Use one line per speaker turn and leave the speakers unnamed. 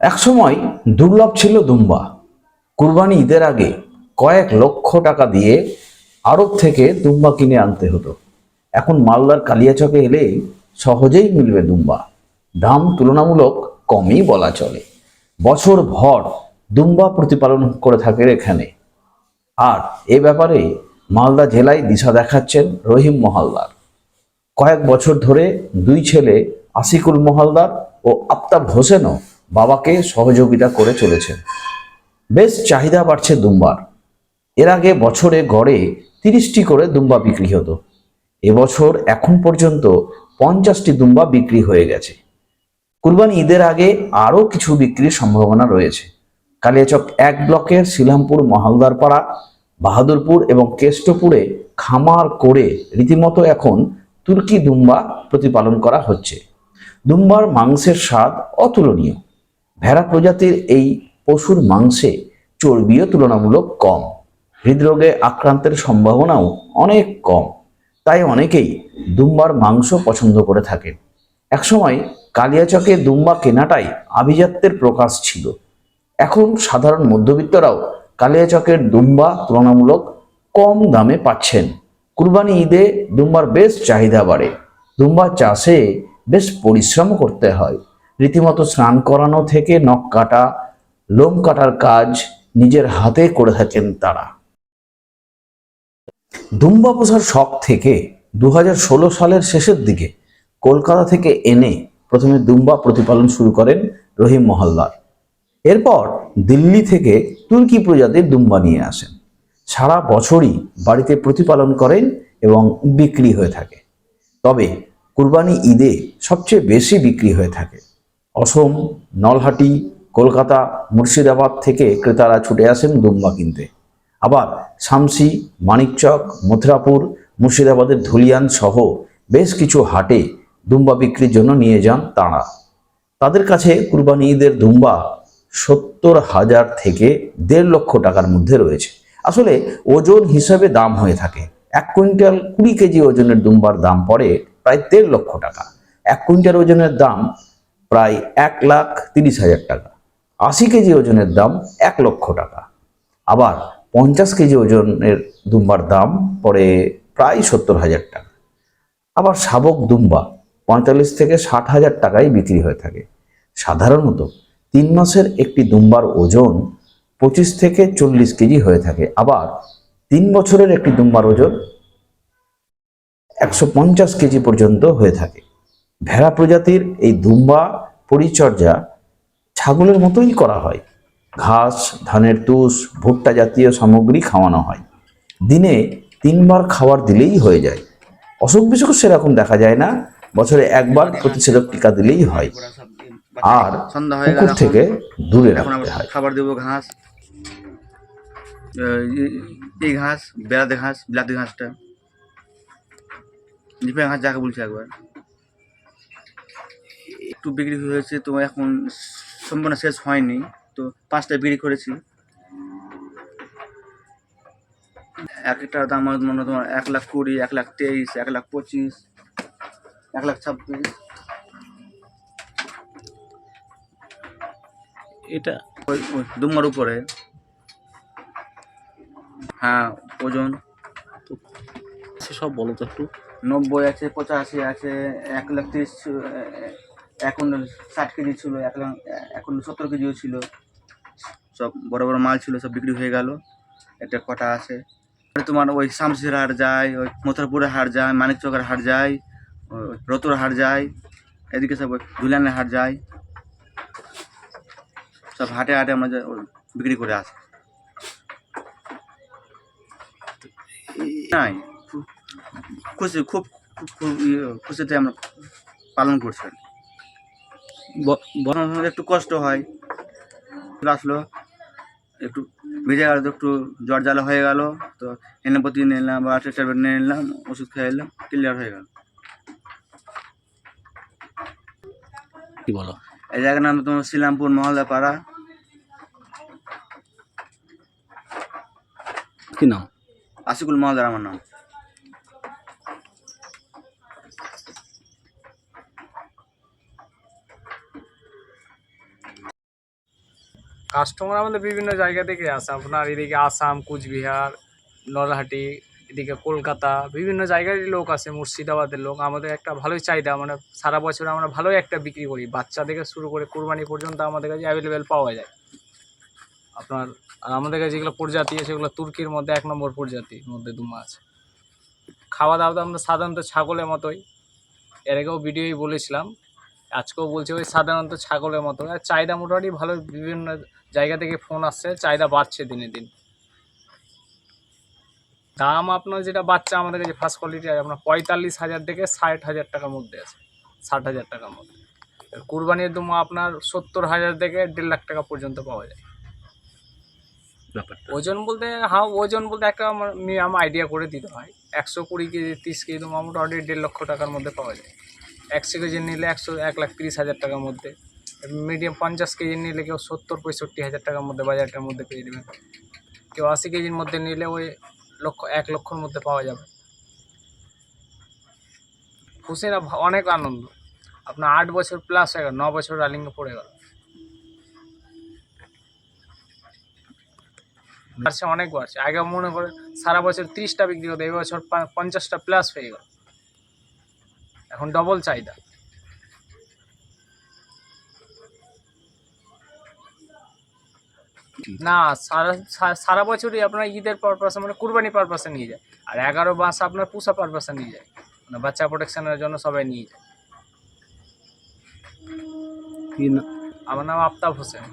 একসময় দুর্লভ ছিল দুম্বা। কুরবানি ঈদের আগে কয়েক লক্ষ টাকা দিয়ে আড়ত থেকে দুম্বা কিনে আনতে হতো। এখন মালদার কালিয়াচকে এলে সহজেই মিলবে দুম্বা। দাম তুলনামূলক কমই বলা চলে। বছর ভর দুম্বা প্রতিপালন করে থাকে এখানে। আর এ ব্যাপারে মালদা জেলায় দিশা দেখাচ্ছেন রহিম মহালদার। কয়েক বছর ধরে দুই ছেলে আশিকুল মহালদার ও আফতাব হোসেনও বাবাকে সহযোগিতা করে চলেছেন। বেশ চাহিদা বাড়ছে দুম্বার। এর আগে বছরে গড়ে 30টি করে দুম্বা বিক্রি হতো। এবছর এখন পর্যন্ত 50টি দুম্বা বিক্রি হয়ে গেছে। কুরবানি ঈদের আগে আরও কিছু বিক্রির সম্ভাবনা রয়েছে। কালিয়াচক 1 ব্লকের শিলামপুর, মহালদারপাড়া, বাহাদুরপুর এবং কেষ্টপুরে খামার করে রীতিমতো এখন তুর্কি দুম্বা প্রতিপালন করা হচ্ছে। দুম্বার মাংসের স্বাদ অতুলনীয়। ভেড়া প্রজাতির এই পশুর মাংসে চর্বিও তুলনামূলক কম। হৃদরোগে আক্রান্তের সম্ভাবনাও অনেক কম। তাই অনেকেই দুম্বার মাংস পছন্দ করে থাকেন। একসময় কালিয়াচকে দুম্বা কেনাটাই আভিজাত্যের প্রকাশ ছিল। এখন সাধারণ মধ্যবিত্তরাও কালিয়াচকের দুম্বা তুলনামূলক কম দামে পাচ্ছেন। কুরবানি ঈদে দুম্বার বেশ চাহিদা বাড়ে। দুম্বা চাষে বেশ পরিশ্রম করতে হয়। রীতিমতো স্নান করানো থেকে নখ কাটা, লোম কাটার কাজ নিজের হাতে করে থাকেন তারা। দুম্বা পোষার শখ থেকে 2016 সালের শেষের দিকে কলকাতা থেকে এনে প্রথমে দুম্বা প্রতিপালন শুরু করেন রহিম মহালদার। এরপর দিল্লি থেকে তুর্কি প্রজাতির দুম্বা নিয়ে আসেন। সারা বছরই বাড়িতে প্রতিপালন করেন এবং বিক্রি হয়ে থাকে। তবে কুরবানি ঈদে সবচেয়ে বেশি বিক্রি হয়ে থাকে। অসম, নলহাটি, কলকাতা, মুর্শিদাবাদ থেকে ক্রেতারা ছুটে আসেন দুম্বা কিনতে। আবার শামসি, মানিকচক, মথুরাপুর, মুর্শিদাবাদের ধুলিয়ান সহ বেশ কিছু হাটে দুম্বা বিক্রির জন্য নিয়ে যান তাঁরা। তাদের কাছে কুরবানি ঈদের দুম্বা 70,000 থেকে 1.5 লক্ষ টাকার মধ্যে রয়েছে। আসলে ওজন হিসাবে দাম হয়ে থাকে। 1 কুইন্টাল 20 কেজি ওজনের দুম্বার দাম পড়ে প্রায় 1.5 লক্ষ টাকা। 1 কুইন্টাল ওজনের দাম প্রায় 1,30,000 টাকা। 80 কেজি ওজনের দাম 1 লক্ষ টাকা। আবার 50 কেজি ওজনের দুম্বার দাম পড়ে প্রায় 70,000 টাকা। আবার শাবক দুম্বা 45 থেকে 60,000 টাকায় বিক্রি হয়ে থাকে। সাধারণত 3 মাসের একটি দুম্বার ওজন 25 থেকে 40 কেজি হয়ে থাকে। আবার 3 বছরের একটি দুম্বার ওজন 150 কেজি পর্যন্ত হয়ে থাকে। ভেড়া প্রজাতির এই দুম্বা পরিচর্যা ছাগলের মতোই করা হয়। ঘাস, ধানের তুষ, ভুট্টা জাতীয় সামগ্রী খাওয়ানো হয়। দিনে 3 বার খাবার দিলেই হয়ে যায়। অসুখ বিসুখ সেরকম দেখা যায় না। বছরে 1 বার প্রতিষেধক টিকা দিলেই হয়। আর কুকুর থেকে দূরে রাখতে হয়।
খাবার দেবো ঘাস, এই ঘাস, বিলাতি ঘাসটা, জিপে ঘাস যাকে বলছে একবার একটু বিক্রি হয়েছে, তো এখন সম্পূর্ণ শেষ হয়নি, তো 5টা বিক্রি করেছি। এক একটার দাম মনে তোমার 1,20,000, 1,23,000, 1,25,000, 1,26,000। এটা ওই দুম্বার উপরে। হ্যাঁ, ওজন
সব বলো তো একটু।
90 আছে, 85 আছে, 1,30,000, এখন 60 কেজি ছিল, এখন 70 কেজিও ছিল। সব বড় বড় মাল ছিল, সব বিক্রি হয়ে গেল। একটা কটা আছে। তোমার ওই শামসির হাট যায়, ওই মথুরাপুরের হাট যায়, মানিকচকের হাট যায়, রতুর হাট যায়, এদিকে সব ওই ধুলিয়ানের হাট যায়। সব হাটে হাটে আমরা বিক্রি করে আসি। নাই, খুব খুশিতে আমরা পালন করছি। একটু কষ্ট হয়, আসলো একটু ভিজে গেল, একটু জ্বর জ্বালা হয়ে গেল, তো এনে নিলাম বা ট্যাবলেট নিয়ে নিলাম, ওষুধ খেয়ে এলাম, ক্লিয়ার হয়ে গেল।
কি বলো?
এই জায়গার নাম তোমার শিলামপুর, মহালদাপাড়া।
কি নাম?
আশিকুল মহালদার আমার নাম।
কাস্টমার আমাদের বিভিন্ন জায়গা থেকে আসে, আপনার এদিকে আসাম, কুচবিহার, নলহাটি, এদিকে কলকাতা, বিভিন্ন জায়গারই লোক আসে, মুর্শিদাবাদের লোক। আমাদের একটা ভালোই চাহিদা, মানে সারা বছর আমরা ভালোই একটা বিক্রি করি, বাচ্চা থেকে শুরু করে কুরবানি পর্যন্ত আমাদের কাছে অ্যাভেলেবেল পাওয়া যায় আপনার। আর আমাদের কাছে যেগুলো প্রজাতি আছে সেগুলো তুর্কির মধ্যে 1 নম্বর প্রজাতির মধ্যে দুমা আছে। খাওয়া দাওয়া তো আমরা সাধারণত ছাগলের মতোই, এর আগেও ভিডিওই বলেছিলাম, আজকেও বলছি, ওই সাধারণত ছাগলের মতো। আর চাহিদা মোটামুটি ভালো, বিভিন্ন জায়গা থেকে ফোন আসছে, চাহিদা বাড়ছে দিনে দিন। দাম আপনার যেটা বাচ্চা আমাদের কাছে ফার্স্ট কোয়ালিটি আছে আপনার 45,000 থেকে 60,000 টাকার মধ্যে আছে, 60,000 টাকার মধ্যে। আর কুরবানির দুমা আপনার 70,000 থেকে 1.5 লাখ টাকা পর্যন্ত পাওয়া যায়।
ব্যাপারটা
ওজন বলতে, হ্যাঁ ওজন বলতে একটা মিনিমাম আইডিয়া করে দিতে হয়। 120 কেজি 30 কেজি দুমা মোটামুটি 1.5 লক্ষ টাকার মধ্যে পাওয়া যায়। 100 কেজি নিলে 1,30,000 টাকার মধ্যে। মিডিয়াম 50 কেজি নিলে কেউ 70-65,000 টাকার মধ্যে বাজারটার মধ্যে পেয়ে যাবেন। কেউ 80 কেজির মধ্যে নিলে ওই 1 লক্ষর মধ্যে পাওয়া যাবে। খুশি না, অনেক আনন্দ। আপনার 8 বছর প্লাস হয়ে গেল, 9 বছর রানিংয়ে পড়ে গেল। বাড়ছে, অনেক বাড়ছে। আগে মনে করে সারা বছর 30টা বিক্রি হতো, এই বছর 50টা প্লাস হয়ে গেল। এখন ডবল চাহিদা। না, সারা বছরই আপনার ঈদের পারপাসে, মানে কুরবানি পারপাসে নিয়ে যায়। আর 11 মাস আপনার পুষা পারপাসে নিয়ে যায়, মানে বাচ্চা প্রোটেকশনের জন্য সবাই নিয়ে যায়।
কি না
আমার নাম আফতাব হোসেন।